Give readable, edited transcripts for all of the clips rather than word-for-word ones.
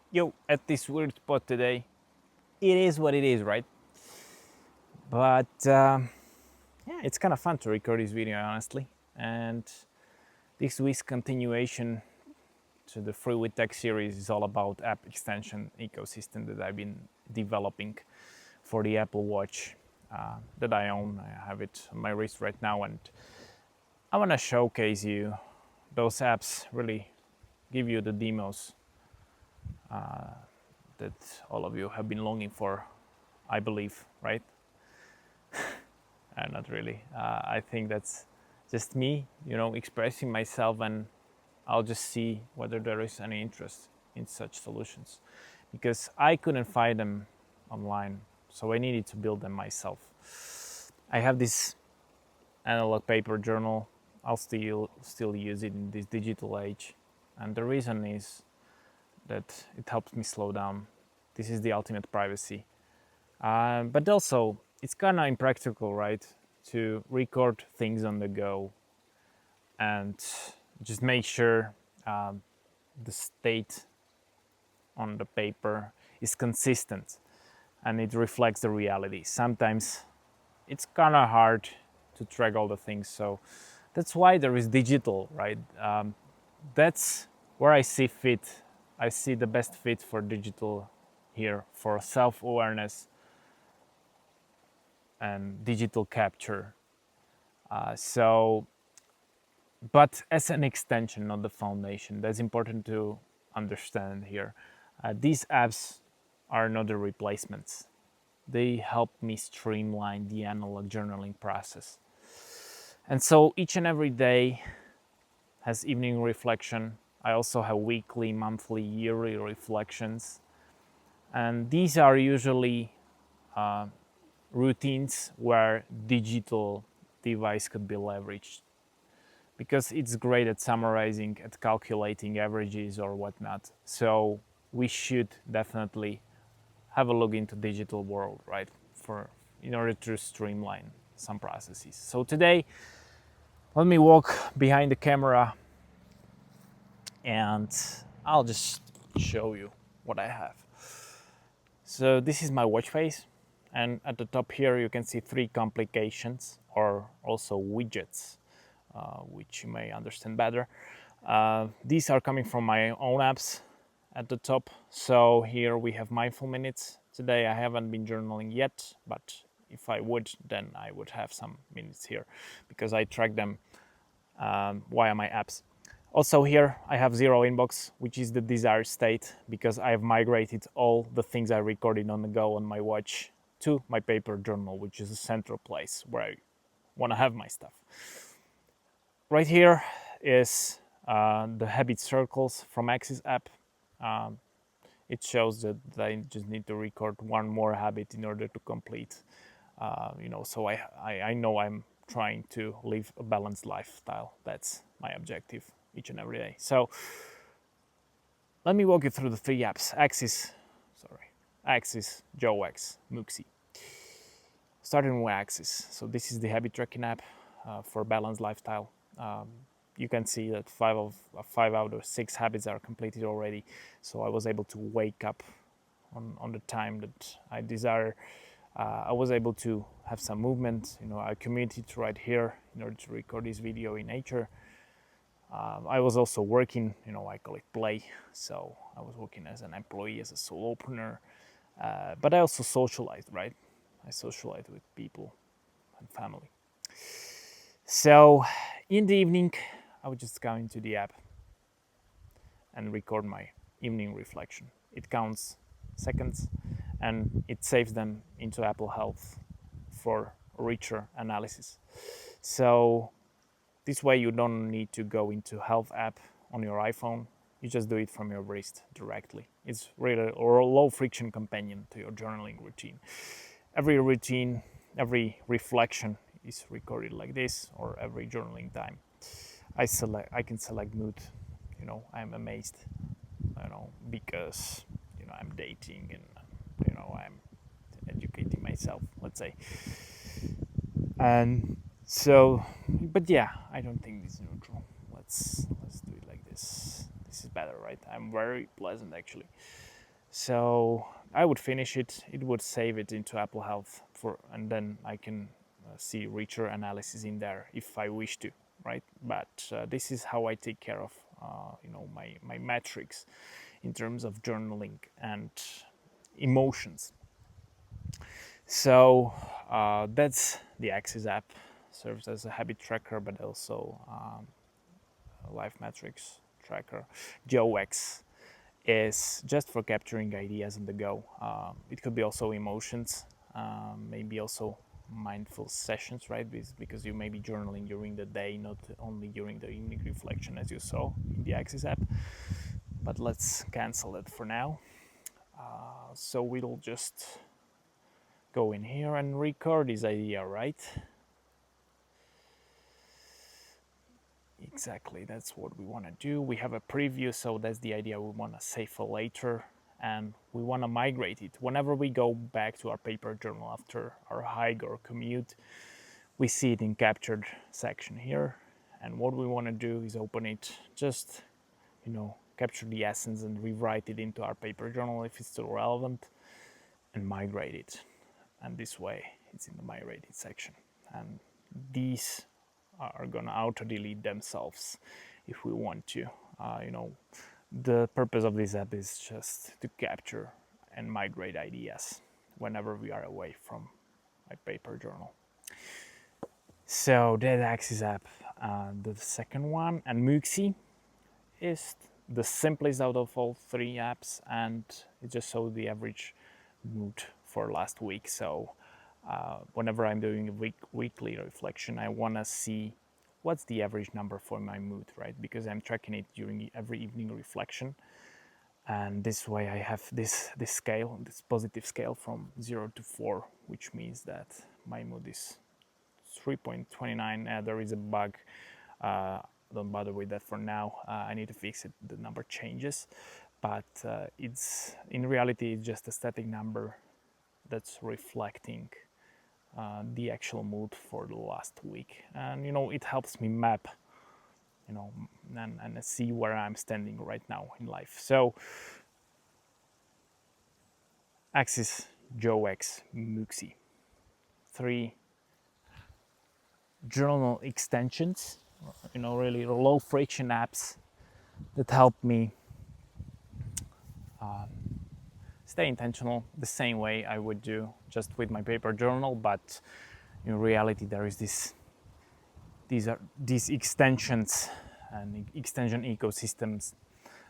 Yo, at this weird spot today. It is what it is, right? But yeah, it's kind of fun to record this video, honestly. And this week's continuation to the freewithtech series is all about app extension ecosystem that I've been developing for the Apple Watch that I own. I have it on my wrist right now, and I want to showcase you those apps, really give you the demos that all of you have been longing for, I believe, right? Not really. I think that's just me, expressing myself, and I'll just see whether there is any interest in such solutions, because I couldn't find them online, so I needed to build them myself. I have this analog paper journal. I'll still use it in this digital age, and the reason is that it helps me slow down. This is the ultimate privacy. But also, it's kind of impractical, right? To record things on the go and just make sure the state on the paper is consistent and it reflects the reality. Sometimes it's kind of hard to track all the things, so that's why there is digital, right? That's where I see fit. I see the best fit for digital here, for self-awareness and digital capture. But as an extension, not the foundation. That's important to understand here. These apps are not the replacements. They help me streamline the analog journaling process. And so each and every day has evening reflection. I also have weekly, monthly, yearly reflections. And these are usually routines where digital device could be leveraged, because it's great at summarizing, at calculating averages or whatnot. So we should definitely have a look into digital world, right? In order to streamline some processes. So today, let me walk behind the camera and I'll just show you what I have. So this is my watch face, and at the top here you can see 3 complications, or also widgets, which you may understand better. These are coming from my own apps at the top. So here we have mindful minutes. Today I haven't been journaling yet, but if I would, then I would have some minutes here, because I track them via my apps. Also here I have zero inbox, which is the desired state, because I have migrated all the things I recorded on the go on my watch to my paper journal, which is a central place where I want to have my stuff. Right here is the habit circles from Axis app. It shows that I just need to record one more habit in order to complete. So I know I'm trying to live a balanced lifestyle. That's my objective each and every day. So let me walk you through the 3 apps. Axis, joex, moxi. Starting with Axis. So this is the habit tracking app for balanced lifestyle. You can see that 5 out of 6 habits are completed already. So I was able to wake up on the time that I desire. I was able to have some movement. I commuted right here in order to record this video in nature. I was also working, I call it play. So I was working as an employee, as a solopreneur. But I also socialized, right? I socialized with people and family. So in the evening, I would just go into the app and record my evening reflection. It counts seconds and it saves them into Apple Health for richer analysis. So this way you don't need to go into Health app on your iPhone. You just do it from your wrist directly. It's really a low friction companion to your journaling routine. Every routine, every reflection is recorded like this, or every journaling time. I can select mood. I'm amazed, because I'm dating and I'm educating myself, let's say. And so, but yeah, I don't think this is neutral. Let's do it like this. This is better, right? I'm very pleasant actually. So I would finish it. It would save it into Apple Health and then I can see richer analysis in there if I wish to, right? But this is how I take care of my metrics in terms of journaling and emotions. So that's the Axis app. Serves as a habit tracker, but also a life metrics tracker. Joex is just for capturing ideas on the go. It could be also emotions, maybe also mindful sessions, right? Because you may be journaling during the day, not only during the evening reflection, as you saw in the Axis app. But let's cancel it for now. So we'll just go in here and record this idea, right? Exactly, that's what we want to do. We have a preview, so that's the idea. We want to save for later, and we want to migrate it. Whenever we go back to our paper journal after our hike or commute, we see it in captured section here. And what we want to do is open it, just capture the essence and rewrite it into our paper journal if it's still relevant, and migrate it. And this way, it's in the migrated section. And these are gonna auto-delete themselves if we want to. The purpose of this app is just to capture and migrate ideas whenever we are away from my paper journal. So that Axis app, the second one, and moxi is the simplest out of all three apps, and it just shows the average mood for last week. So whenever I'm doing a weekly reflection, I want to see what's the average number for my mood, right? Because I'm tracking it during every evening reflection. And this way I have this scale, this positive scale from 0 to 4, which means that my mood is 3.29. There is a bug. Don't bother with that for now. I need to fix it. The number changes. But it's in reality, it's just a static number that's reflecting the actual mood for the last week. And it helps me map and see where I'm standing right now in life. So Axis, joex, moxi, 3 journal extensions, really low friction apps that help me stay intentional the same way I would do just with my paper journal. But in reality, there is these extensions and extension ecosystems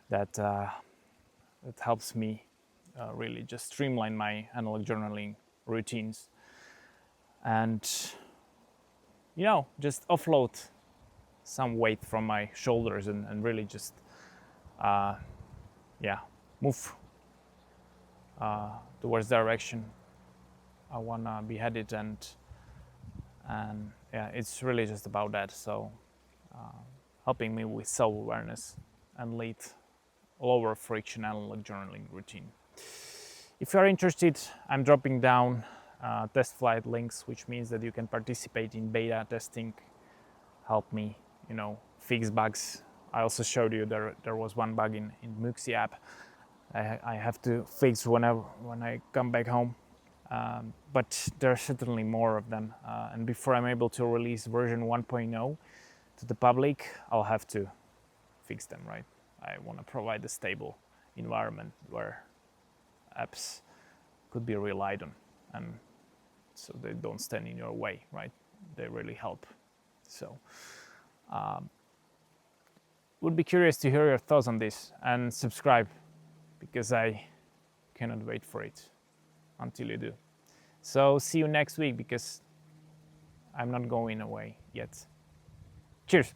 that helps me really just streamline my analog journaling routines and just offload some weight from my shoulders and really just move towards the direction I want to be headed, and yeah, it's really just about that. So helping me with self-awareness and lead lower friction analog journaling routine. If you are interested, I'm dropping down TestFlight links, which means that you can participate in beta testing, help me fix bugs. I also showed you there was one bug in moxi app I have to fix when I come back home. But there are certainly more of them. And before I'm able to release version 1.0 to the public, I'll have to fix them, right? I want to provide a stable environment where apps could be relied on, and so they don't stand in your way, right? They really help. So would be curious to hear your thoughts on this, and subscribe, because I cannot wait for it until you do. So see you next week, because I'm not going away yet. Cheers.